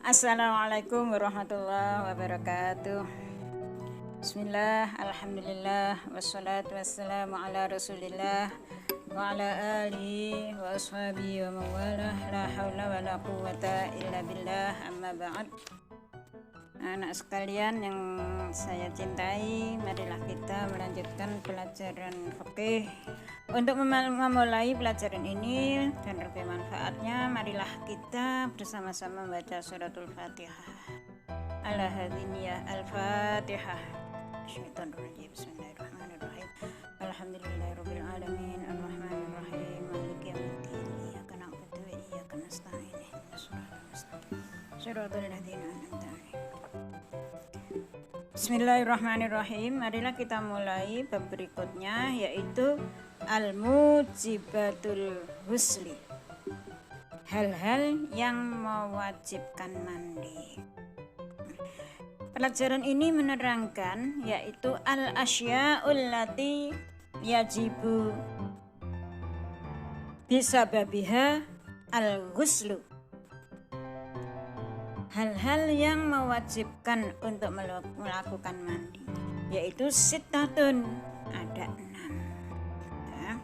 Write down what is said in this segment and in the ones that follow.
Assalamualaikum warahmatullahi wabarakatuh. Bismillah, alhamdulillah, wassalatu wassalamu ala rasulillah wa ala alihi wa ashabihi wa mawalah, la hawla wa la quwata illa billah, amma ba'd. Anak sekalian yang saya cintai, marilah kita melanjutkan pelajaran fikih. Untuk memulai pelajaran ini dan lebih manfaatnya, marilah kita bersama-sama membaca suratul Fatihah. Ala hadiniyah al-Fatihah. Bismillahirrahmanirrahim. Alhamdulillahirabbil alamin, arrahmanir rahim, maliki yaumiddin. Iyyaka na'budu wa iyyaka nasta'in. Ihdinas siratal mustaqim. Shiratal ladzina an'amta 'alaihim. Bismillahirrahmanirrahim. Marilah kita mulai bab berikutnya, yaitu al-mujibatul husli, hal-hal yang mewajibkan mandi. Pelajaran ini menerangkan yaitu al-asya'ul lati yajibu bisababiha al-ghuslu, hal-hal yang mewajibkan untuk melakukan mandi, yaitu sittatun, ada 6 ya.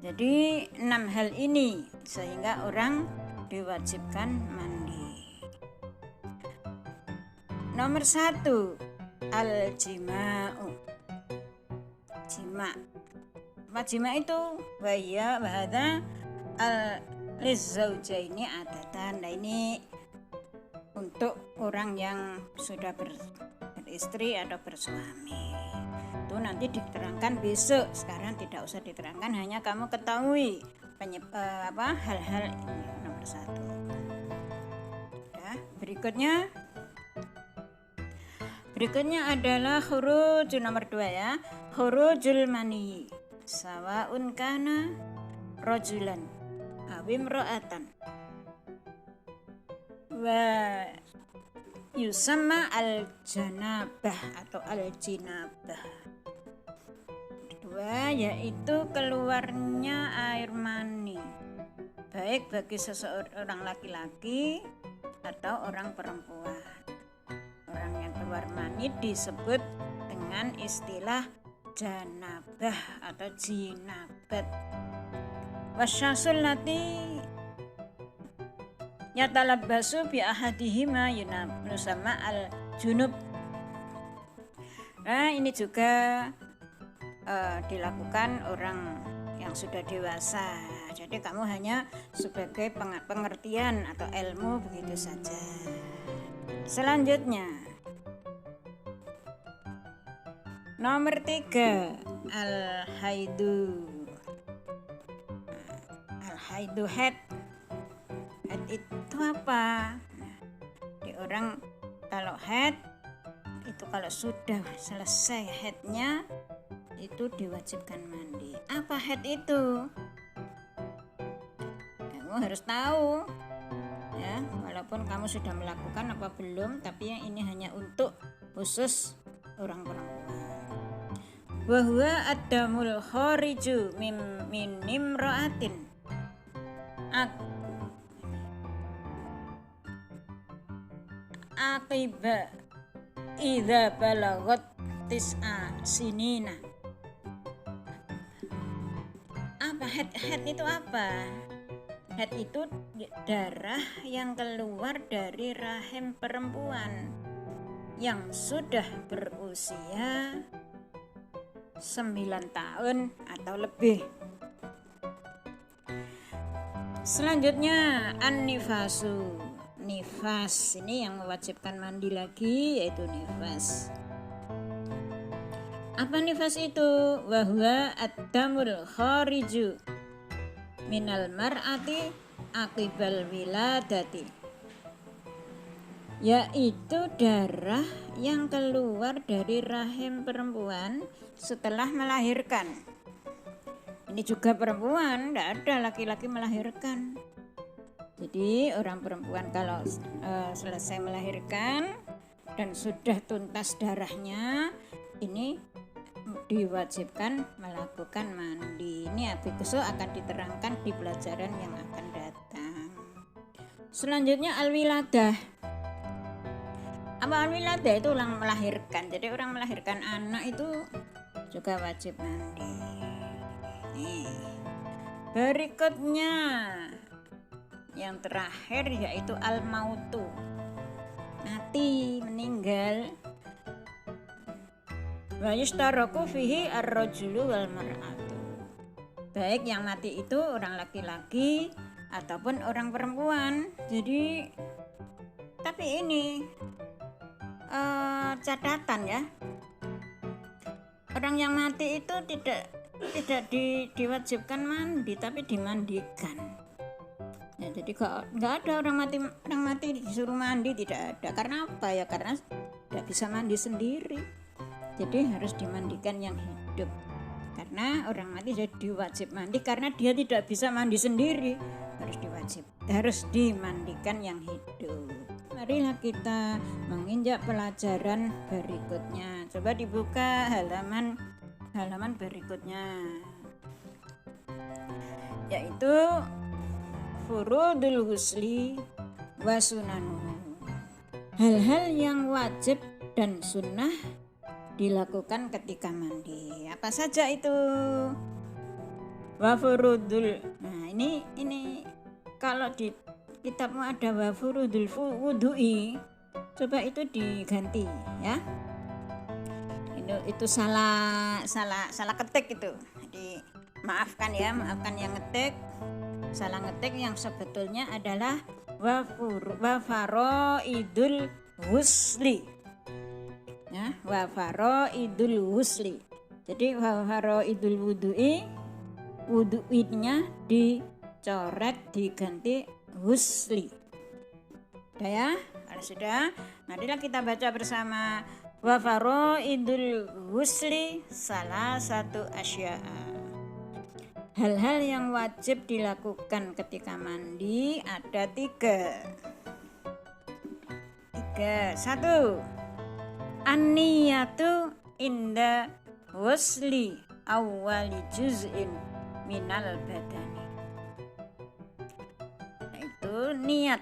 Jadi 6 hal ini sehingga orang diwajibkan mandi. Nomor 1, al-jima'u, jima'. Apa jima' itu? Wahya bahada al-lizaujaini adatan. Nah, ini untuk orang yang sudah beristri atau bersuami. Itu nanti diterangkan besok. Sekarang tidak usah diterangkan, hanya kamu ketahui hal-hal ini. Nomor 1. Ya, Berikutnya adalah khurujul, nomor 2 ya. Khurujul mani sawaun kana rajulan awim ro'atan wa yusamma al-janabah atau al-jinabah. Kedua yaitu keluarnya air mani, baik bagi seseorang laki-laki atau orang perempuan. Orang yang keluar mani disebut dengan istilah janabah atau jinabat. Wasyasul lati yatalabbasu bi ahadihima yunusama al-junub. Nah, ini juga dilakukan orang yang sudah dewasa. Jadi kamu hanya sebagai pengertian atau ilmu begitu saja. Selanjutnya nomor 3, al-haidu. Al-haidu, head itu apa? Nah, di orang kalau head itu kalau sudah selesai headnya itu diwajibkan mandi. Apa head itu? Kamu harus tahu ya, walaupun kamu sudah melakukan apa belum, tapi yang ini hanya untuk khusus orang perempuan. Wa huwa ad-damul khariju min imra'atin aqiba idza balagat tis'a sinina. Apa head itu apa? Head itu darah yang keluar dari rahim perempuan yang sudah berusia 9 tahun atau lebih. Selanjutnya an-nifasu. Nifas ini yang mewajibkan mandi lagi, yaitu nifas. Apa nifas itu? Wa huwa ad-damul khariju minal mar'ati aqibal wiladati, yaitu darah yang keluar dari rahim perempuan setelah melahirkan. Ini juga perempuan, tidak ada laki-laki melahirkan. Jadi orang perempuan kalau selesai melahirkan dan sudah tuntas darahnya, ini diwajibkan melakukan mandi. Ini besok akan diterangkan di pelajaran yang akan datang. Selanjutnya al-wiladah. Apa al-wiladah? Itu orang melahirkan. Jadi orang melahirkan anak itu juga wajib mandi. Nih. Berikutnya yang terakhir yaitu al-mautu. Mati, meninggal. Wa yushtaraku fihi ar-rajulu wal mar'atu. Baik yang mati itu orang laki-laki ataupun orang perempuan. Jadi tapi ini catatan ya. Orang yang mati itu tidak diwajibkan mandi, tapi dimandikan. Ya, jadi nggak ada orang mati disuruh mandi, tidak ada. Karena apa ya? Karena tidak bisa mandi sendiri. Jadi harus dimandikan yang hidup. Karena orang mati jadi wajib mandi karena dia tidak bisa mandi sendiri, harus dimandikan yang hidup. Marilah kita menginjak pelajaran berikutnya. Coba dibuka halaman berikutnya, yaitu furudul husli wa sunanuhu. Hal-hal yang wajib dan sunnah dilakukan ketika mandi. Apa saja itu? Wa furudul. Nah, ini kalau di kitabmu ada wa furudul wudu'i. Coba itu diganti ya. Itu salah ketik itu. Jadi maafkan yang ngetik. Salah ngetik yang sebetulnya adalah wa faraidul husli. Ya, wa faraidul husli. Jadi wa faraidul wudu'inya dicoret diganti husli. Sudah ya? Kalau sudah, marilah kita baca bersama. Wa faraidul husli salah satu asya'a. Hal-hal yang wajib dilakukan ketika mandi ada 3. 1. An-niyatu inda wasli awwali juz'in minal badani. Itu niat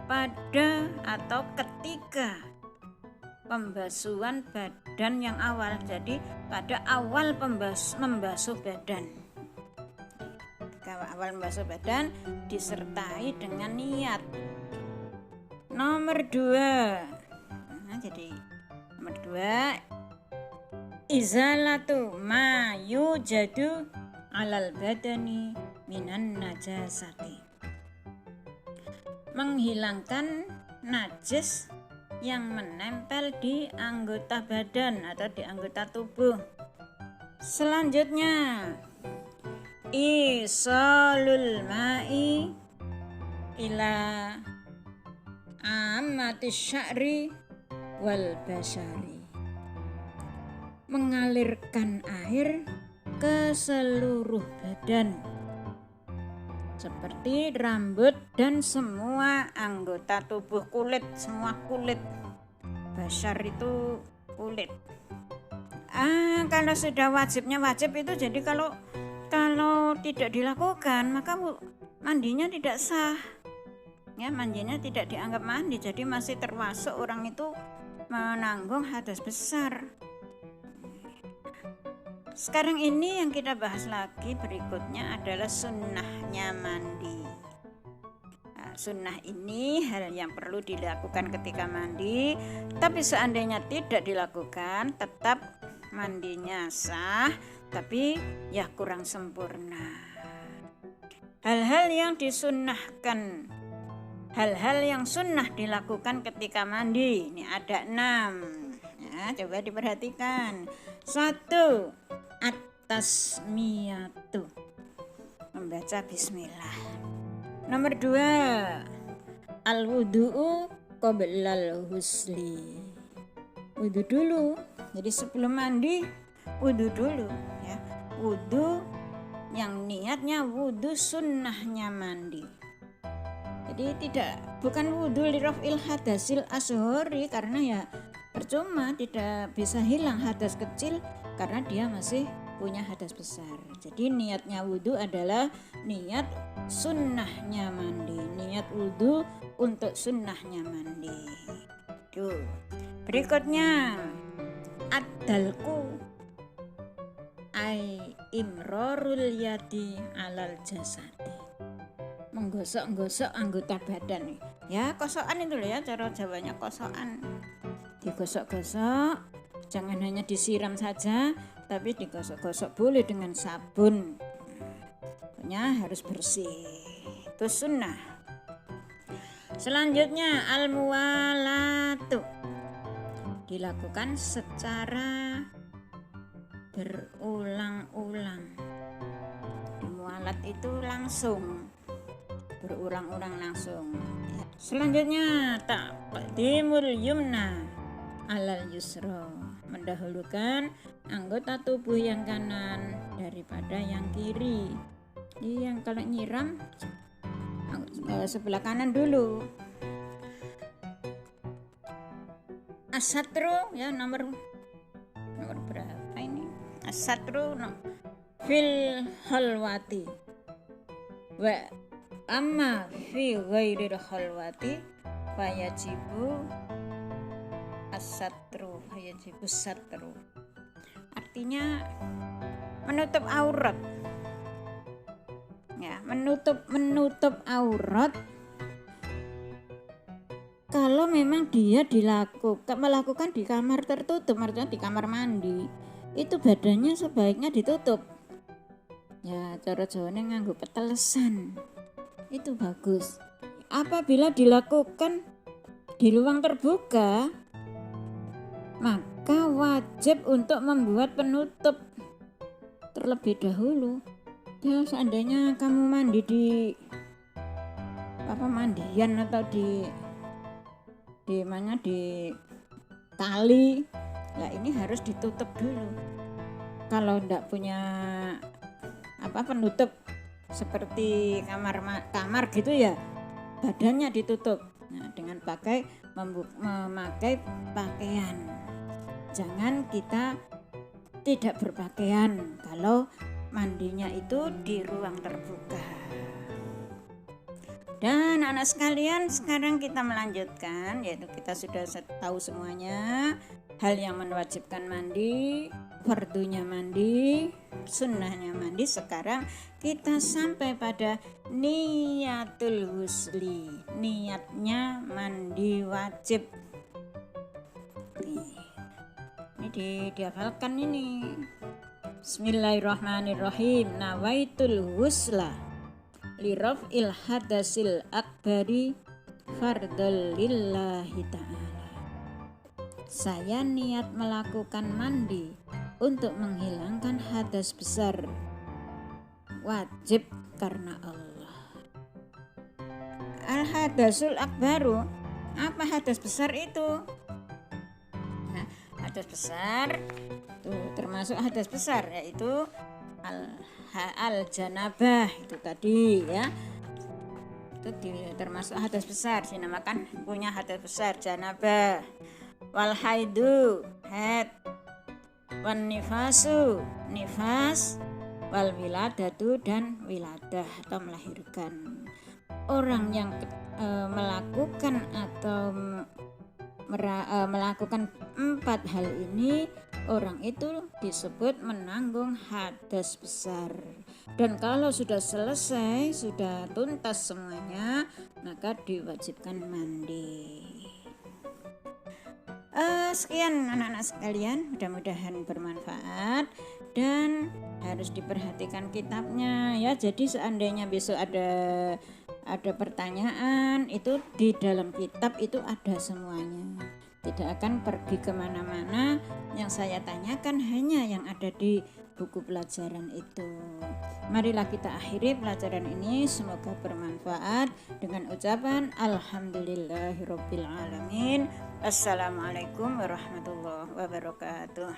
pada atau ketika pembasuhan badan yang awal. Jadi pada awal membasuh badan. Kalau awal membasuh badan disertai dengan niat. Nomor 2. Jadi nomor 2, izalatu ma yujadu alal badani minan najasati. Menghilangkan najis yang menempel di anggota badan atau di anggota tubuh. Selanjutnya, isalul ma'i ila ammatis sya'ri wal basari. Mengalirkan air ke seluruh badan seperti rambut dan semua anggota tubuh, semua kulit. Basar itu kulit. Kalau sudah wajib itu, jadi kalau tidak dilakukan maka mandinya tidak sah. Ya, mandinya tidak dianggap mandi, jadi masih termasuk orang itu menanggung hadas besar. Sekarang ini yang kita bahas lagi berikutnya adalah sunnahnya mandi. Nah, sunnah ini hal yang perlu dilakukan ketika mandi, tapi seandainya tidak dilakukan tetap mandinya sah, tapi ya kurang sempurna. Hal-hal yang disunnahkan, hal-hal yang sunnah dilakukan ketika mandi, ini ada 6. Ya, coba diperhatikan. 1. At-tasmiyatu, membaca bismillah. Nomor 2, al-wudu'u qoblal husli, wudu dulu. Jadi sebelum mandi wudu dulu ya. Wudu yang niatnya wudu sunnahnya mandi. Jadi bukan wudu lirafil hadasil ashori, karena ya percuma, tidak bisa hilang hadas kecil karena dia masih punya hadas besar. Jadi niatnya wudhu adalah niat sunnahnya mandi, niat wudhu untuk sunnahnya mandi. Tuh. Berikutnya adalku ai imrorul yadi alal jasadi, menggosok-gosok anggota badan. Ya kosokan itu loh ya, cara Jawanya kosokan, digosok-gosok, jangan hanya disiram saja tapi digosok-gosok, boleh dengan sabun, pokoknya harus bersih, itu sunnah. Selanjutnya al-muwalatu, dilakukan secara berulang-ulang. Mualat itu langsung, berulang-ulang langsung. Selanjutnya taqdimul yumna alal yusra, mendahulukan anggota tubuh yang kanan daripada yang kiri. Jadi yang kalau nyiram sebelah kanan dulu. Asatru ya, nomor berapa ini? Asatru fil halwati wa amma fi ghairil halwati fayajibu asatru, fayajibu satru. Artinya menutup aurat. Ya, menutup aurat kalau memang dia melakukan di kamar tertutup, maksudnya di kamar mandi, itu badannya sebaiknya ditutup. Ya, cara Jawane nganggo petelesan, itu bagus. Apabila dilakukan di ruang terbuka, maka wajib untuk membuat penutup terlebih dahulu. Ya, seandainya kamu mandi di mandian atau di kali, lah ini harus ditutup dulu. Kalau enggak punya penutup seperti kamar gitu ya, badannya ditutup. Nah, dengan memakai pakaian. Jangan kita tidak berpakaian kalau mandinya itu di ruang terbuka. Dan anak sekalian, sekarang kita melanjutkan, yaitu kita sudah tahu semuanya hal yang mewajibkan mandi, fardunya mandi, sunnahnya mandi. Sekarang kita sampai pada niyatul husli, niatnya mandi wajib. Ini dihafalkan ini. Bismillahirrahmanirrahim. Nawaitul husla liraf'il hadasil akbari fardhal lillahi ta'ala. Saya niat melakukan mandi untuk menghilangkan hadas besar, wajib karena Allah. Al hadasul akbaru, apa hadas besar itu? Nah, hadas besar tuh termasuk hadas besar, yaitu al janabah itu tadi ya, itu termasuk hadas besar, dinamakan punya hadas besar janabah. Wal haidu, haid, wan nifasu, nifas, wal wiladatu, dan wiladah atau melahirkan. Orang yang melakukan atau melakukan 4 hal ini, orang itu disebut menanggung hadas besar. Dan kalau sudah selesai, sudah tuntas semuanya, maka diwajibkan mandi. Sekian anak-anak sekalian, mudah-mudahan bermanfaat dan harus diperhatikan kitabnya ya. Jadi seandainya besok ada pertanyaan, itu di dalam kitab itu ada semuanya, tidak akan pergi kemana-mana. Yang saya tanyakan hanya yang ada di buku pelajaran itu. Marilah kita akhiri pelajaran ini, semoga bermanfaat dengan ucapan alhamdulillahirabbil alamin. Assalamualaikum warahmatullahi wabarakatuh.